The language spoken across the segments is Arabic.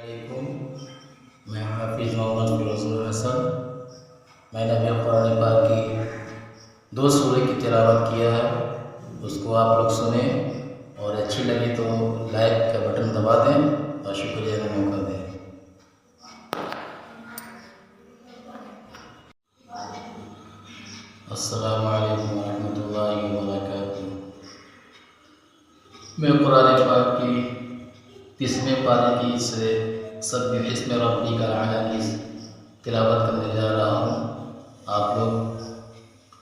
वालेकुम। मैं हाफिज़ मोहम्मद फिरोज़ुल हसन। मैंने अभी कुरान पाक की 2 सूरह की तिलावत किया है, उसको आप लोग सुने और अच्छी लगी तो लाइक का बटन दबा दें और शुक्रिया का मौका दें। अस्सलामु अलैकुम वरहमतुल्लाहि वबरकातुहू। मैं कुरान पाक की 30वें पारे की से सब्बिह इस्म रब्बिकल आला की तिलावत करने जा रहा हूँ। आप लोग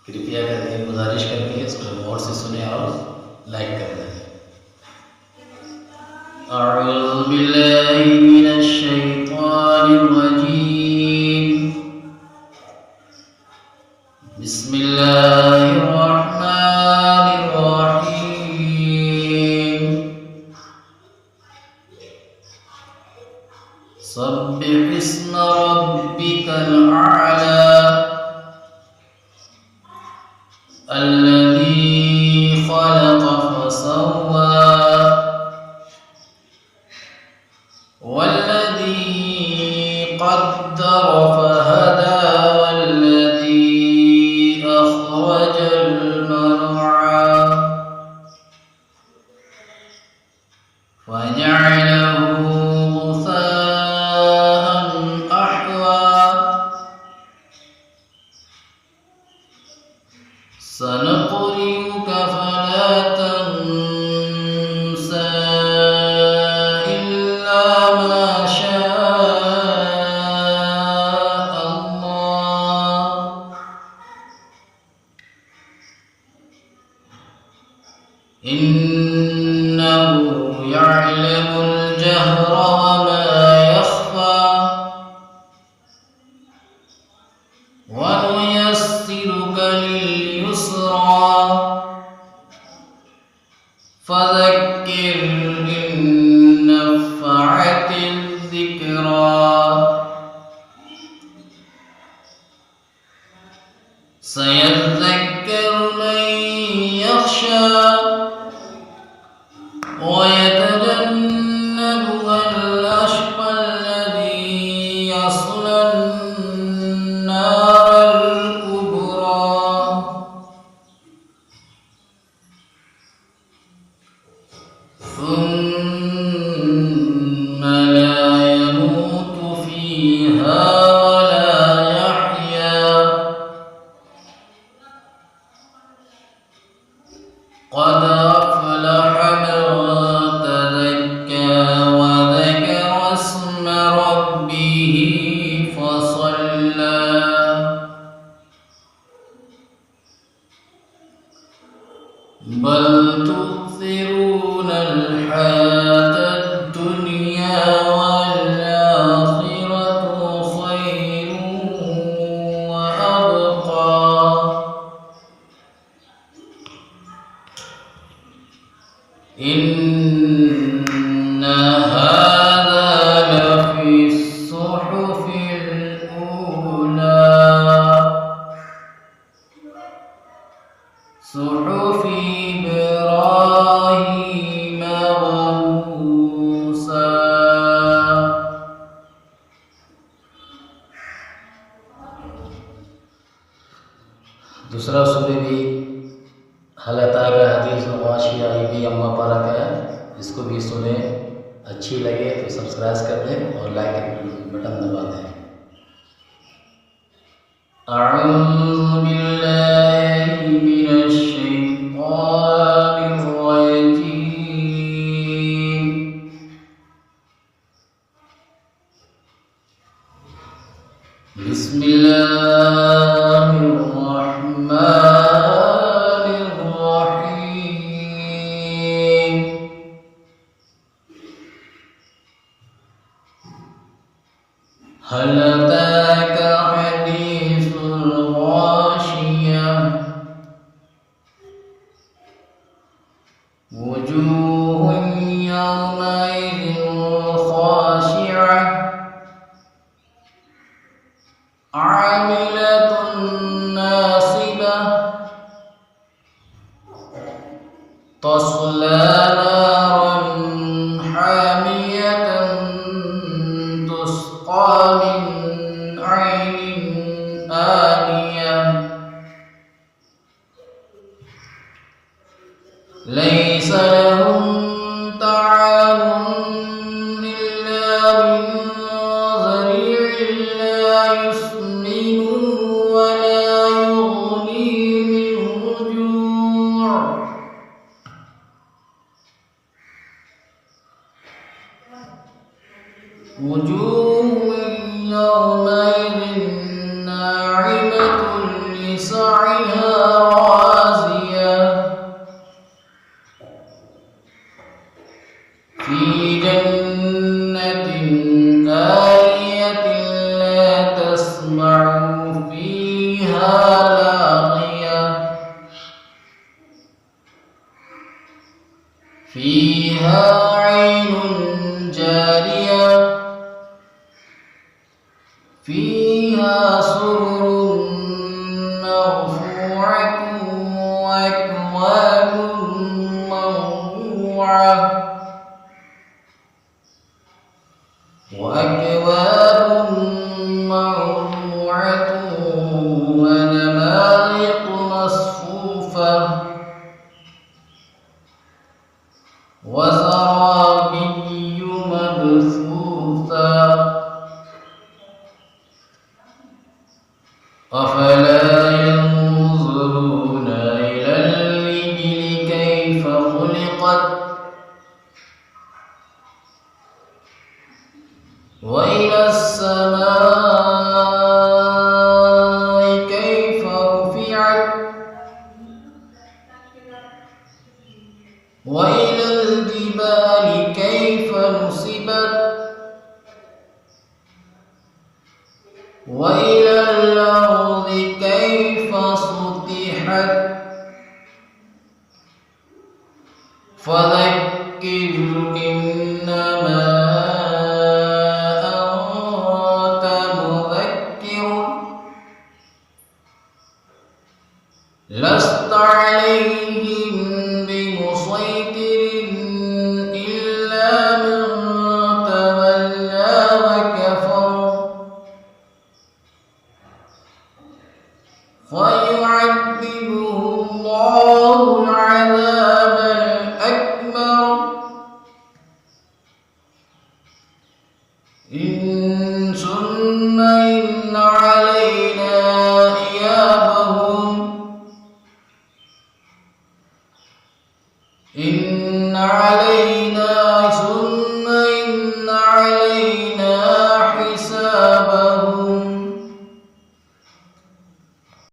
कृपया करके गुजारिश करके इसको गौर से सुने और लाइक कर दें। अऊज़ु बिल्लाहि मिनश शैतानिर रजीम। बिस्मिल्लाहिर रहमानिर रहीम। सब्बिह इस्म रब्बिकल आला الذي خلق فسوى والذي قدر فهدى والذي أخرج المرعى فجعله غثاء أحوى سنقرئك فلا تنسى إلا ما شاء الله إنه يعلم الجهر وما يخفى ونيسرك لليسرى فذكر إن نفعت الذكرى سيذكر من يخشى ويتجنبها الأشقى الذي يصلى النار الكبرى ثم لا يموت فيها ولا يحيا قد أفلح من تزكى وذكر اسم ربه فصلى بل تؤثرون الحياة الدنيا والآخرة خير وأبقى إن هذا لفي الصحف الأولى صحف إبراهيم وموسى। दूसरा सूरह भी हल अता का हदीस वाशिया भी अम्मा पारा का है, इसको भी सुने। अच्छी लगे तो सब्सक्राइब कर दें और लाइक बटन दबा दें। अऊज़ु बिल्लाहि मिनश शैतानिर रजीम। बिस्मिल्लाहिर रहमानिर रहीम। हल अताक हदीसुल गाशिया वजूहुन यौमइज़िन खाशिआ आमिलतुन नासिबा तस्ला नारन हामियतन ليس لهم طعام إلا من ضريع لا يسمن ولا يغني من جوع وجوه يومئذ ناعمة لسعيها راضية في جنة عالية لا تسمع فيها لاغية فيها عين جارية فيها سرر مرفوعة وأكواب موضوعة ونمارق مصفوفة وزرابي مبثوثة أفلا ينظرون إلى الإبل كيف خلقت وإلى السماء كيف رفعت وإلى الجبال كيف نصبت وإلى الأرض كيف سطحت فذكر إنما أنت مذكر لست عليهم بمسيطر إلا من تولى وكفر فيعذبه الله العذاب الأكبر ثم إن علينا إيابهم إن علينا